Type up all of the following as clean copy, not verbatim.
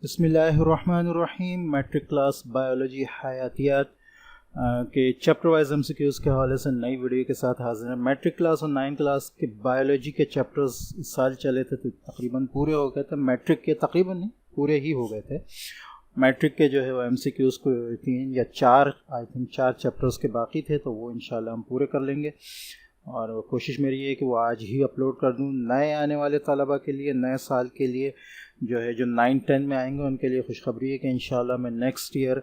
बिस्मिल्लाहिर्रहमानिर्रहीम। Matric class biology हयातियात के chapter wise MCQs के हवाले से नई वीडियो के साथ हाजिर हैं। मैट्रिक क्लास और 9 क्लास के बायोलॉजी के चैप्टर्स इस साल चले थे तो तकरीबन पूरे हो गए थे। मैट्रिक के तकरीबन नहीं, पूरे ही हो गए थे। मैट्रिक के जो है वो एमसीक्यूज़ को 3 या 4 आई थिंक 4 चैप्टर्स के बाकी थे, तो वो इंशाल्लाह हम पूरे कर लेंगे और कोशिश मेरी है कि वो आज ही अपलोड कर दूँ। नए आने वाले तलबा के लिए, नए साल के लिए जो है, जो 9-10 में आएंगे उनके लिए खुशखबरी है कि इंशाल्लाह मैं नेक्स्ट ईयर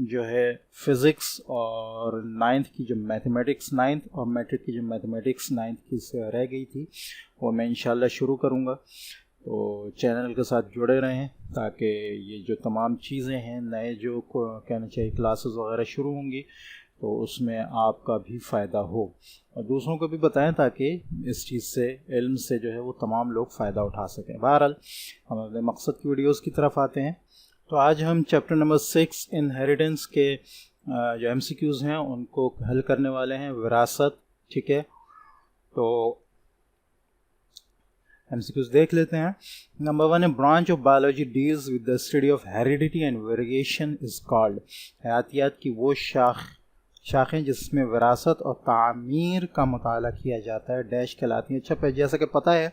जो है फ़िज़िक्स और 9th की जो मैथमेटिक्स 9th और मैट्रिक की जो मैथमेटिक्स 9th की से रह गई थी वो मैं इंशाल्लाह शुरू करूँगा। तो चैनल के साथ जुड़े रहें ताकि ये जो तमाम चीज़ें हैं, नए जो कहना चाहिए क्लासेस वगैरह शुरू होंगी तो उसमें आपका भी फ़ायदा हो और दूसरों को भी बताएं ताकि इस चीज़ से, इल्म से जो है वो तमाम लोग फ़ायदा उठा सकें। बहरहाल हम अपने मकसद की वीडियोस की तरफ आते हैं। तो आज हम चैप्टर नंबर 6 इनहेरिटेंस के जो एमसीक्यूज़ हैं उनको हल करने वाले हैं। विरासत, ठीक है, तो एमसीक्यूज़ देख लेते हैं। नंबर 1 है branch of biology deals with the study of heredity and variation is called. हयातियात की वो शाखें जिसमें विरासत और तामीर का मुताला किया जाता है डैश कहलाती हैं। अच्छा, जैसा कि पता है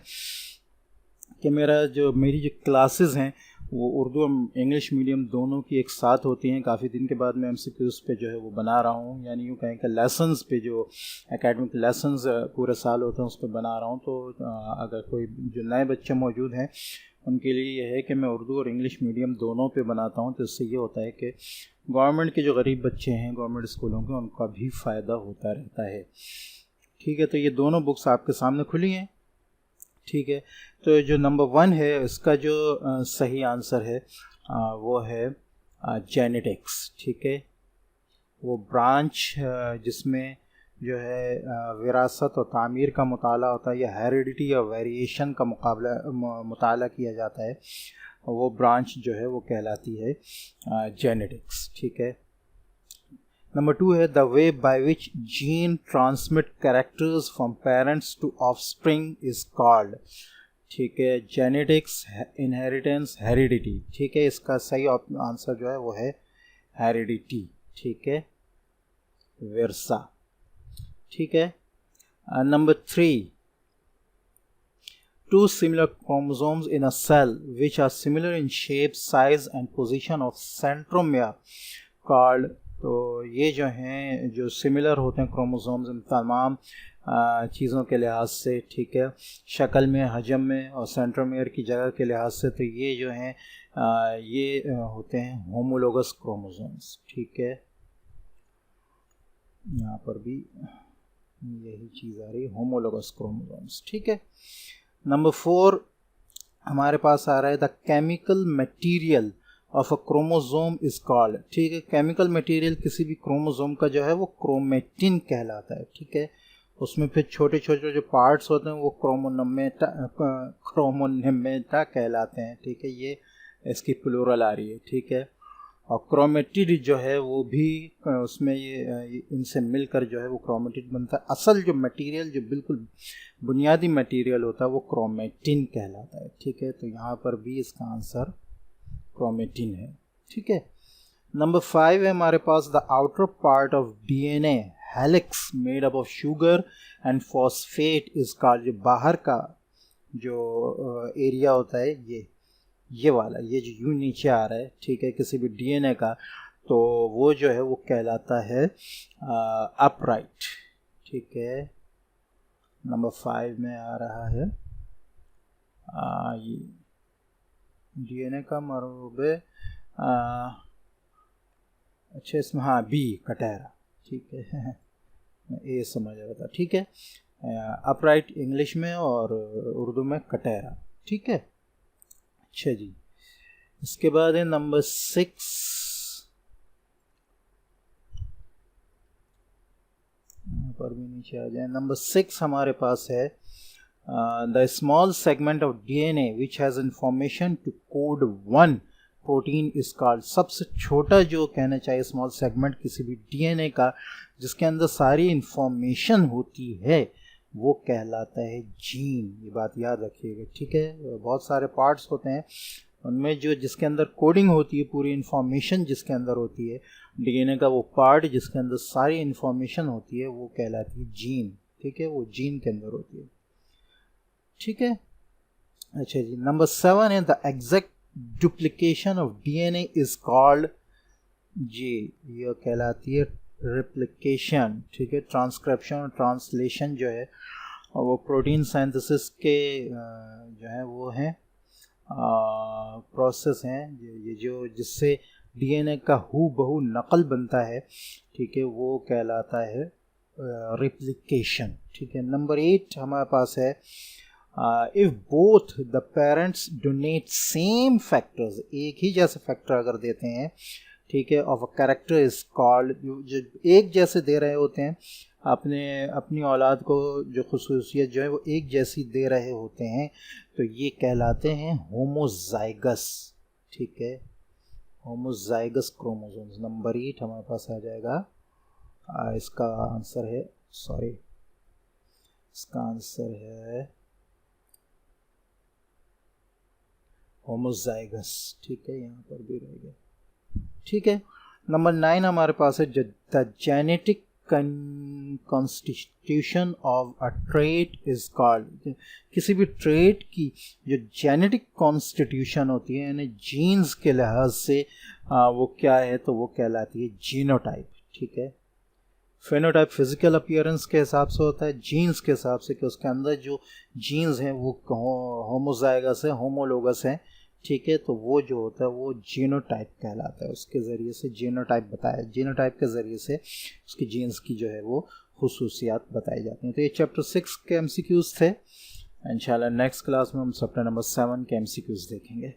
कि मेरी जो क्लासेस हैं वो उर्दू और इंग्लिश मीडियम दोनों की एक साथ होती हैं। काफ़ी दिन के बाद मैं एमसीक्यूज़ पे जो है वो बना रहा हूँ, यानी यूँ कहें कि लेसन्स पे, जो एकेडमिक लेसन्स पूरे साल होते हैं उस पर बना रहा हूँ। तो अगर कोई जो नए बच्चे मौजूद हैं उनके लिए यह है कि मैं उर्दू और इंग्लिश मीडियम दोनों पे बनाता हूँ। तो इससे ये होता है कि गवर्नमेंट के जो गरीब बच्चे हैं गवर्नमेंट स्कूलों के, उनका भी फ़ायदा होता रहता है। ठीक है, तो ये दोनों बुक्स आपके सामने खुली हैं। ठीक है, तो जो नंबर 1 है इसका जो सही आंसर है वो है जेनेटिक्स। ठीक है, वो ब्रांच जिसमें जो है विरासत और तामीर का मुताला होता है या हेरिडिटी और वेरिएशन का मुताला किया जाता है, वो ब्रांच जो है वो कहलाती है जेनेटिक्स। ठीक है, नंबर 2 है the way by which gene transmit characters from parents to offspring is called. ठीक है, जेनेटिक्स, इनहेरिटेंस, हेरिडिटी। ठीक है, इसका सही आंसर जो है वो है हेरिडिटी। ठीक है, विरसा। ठीक है, number 3 two similar chromosomes in a cell which are similar in shape, size and position of centromere called। तो ये जो हैं, जो सिमिलर होते हैं क्रोमोसोम्स इन तमाम चीज़ों के लिहाज से, ठीक है, शक्ल में, हजम में और सेंट्रोमियर की जगह के लिहाज से, तो ये जो हैं ये होते हैं होमोलोगस क्रोमोसोम्स। ठीक है, यहाँ पर भी यही चीज़ आ रही है, होमोलोगस क्रोमोसोम्स। ठीक है, नंबर 4 हमारे पास आ रहा है the chemical material of a chromosome is called. ठीक है, केमिकल मटेरियल किसी भी क्रोमोसोम का जो है वो क्रोमेटिन कहलाता है। ठीक है, उसमें फिर छोटे छोटे जो पार्ट्स होते हैं वो क्रोमोनेमेटा कहलाते हैं। ठीक है, ये इसकी प्लूरल आ रही है। ठीक है, और क्रोमेटिड जो है वो भी उसमें ये इनसे मिलकर जो है वो क्रोमेटिड बनता है। असल जो मटेरियल, जो बिल्कुल बुनियादी मटेरियल होता है वो क्रोमेटिन कहलाता है। ठीक है, तो यहाँ पर भी इसका आंसर क्रोमेटिन है। ठीक है, नंबर 5 है हमारे पास the outer part of DNA helix made up of sugar and phosphate is called. जो बाहर का जो एरिया होता है ये वाला, ये जो यूं नीचे आ रहा है, ठीक है, किसी भी डीएनए का, तो वो जो है वो कहलाता है अपराइट। ठीक है, नंबर 5 में आ रहा है ये डीएनए का मरबे। अच्छा, इसमें हाँ बी कटहरा। ठीक है, मैं ए समझ रहा था। ठीक है, अपराइट इंग्लिश में और उर्दू में कटहरा। ठीक है, अच्छा जी, इसके बाद है नंबर 6। यहाँ पर भी नीचे आ जाए। नंबर 6 हमारे पास है the small segment of DNA which has information to code 1 protein is called. सबसे छोटा जो कहना चाहिए स्मॉल सेगमेंट किसी भी डीएनए का जिसके अंदर सारी इंफॉर्मेशन होती है वो कहलाता है जीन। ये बात याद रखिएगा। ठीक है, बहुत सारे पार्ट्स होते हैं उनमें जो जिसके अंदर कोडिंग होती है, पूरी इंफॉर्मेशन जिसके अंदर होती है, डीएनए का वो पार्ट जिसके अंदर सारी इंफॉर्मेशन होती है, वो कहलाती है जीन। ठीक है, वो जीन के अंदर होती है। ठीक है, अच्छा जी, नंबर 7 है the exact duplication of DNA is called, जी ये कहलाती है रिप्लिकेशन। ठीक है, ट्रांसक्रिप्शन और ट्रांसलेशन जो है वो प्रोटीन सिंथेसिस के जो है वो हैं प्रोसेस हैं, ये जो जिससे डीएनए का हूबहू नकल बनता है। ठीक है, वो कहलाता है रिप्लिकेशन। ठीक है, नंबर 8 हमारे पास है if both the parents donate same factors, एक ही जैसे फैक्टर अगर देते हैं, ठीक है, of a character is called, जो एक जैसे दे रहे होते हैं अपनी औलाद को, जो खुसूसियत जो है वो एक जैसी दे रहे होते हैं, तो ये कहलाते हैं होमोजाइगस। ठीक है, होमोजाइगस क्रोमोसोम्स। नंबर 8 हमारे पास आ जाएगा। इसका आंसर है, सॉरी, इसका आंसर है होमोजाइगस। ठीक है, यहाँ पर भी रहेगा। ठीक है, नंबर 9 हमारे पास है the genetic constitution of a trait is called, किसी भी ट्रेट की जो जेनेटिक कॉन्स्टिट्यूशन होती है, यानी जीन्स के लिहाज से वो क्या है, तो वो कहलाती है जीनोटाइप। ठीक है, फेनोटाइप फिजिकल अपीयरेंस के हिसाब से होता है, जीन्स के हिसाब से कि उसके अंदर जो जीन्स हैं वो होमोजाइगस है, होमोलोगस है। ठीक है, तो वो जो होता है वो जीनोटाइप कहलाता है, उसके ज़रिए से जीनोटाइप बताया, जीनोटाइप के ज़रिए से उसकी जीन्स की जो है वो खुसूसियात बताई जाती हैं। तो ये चैप्टर 6 के MCQs थे। इंशाल्लाह नेक्स्ट क्लास में हम चैप्टर नंबर 7 के MCQs देखेंगे।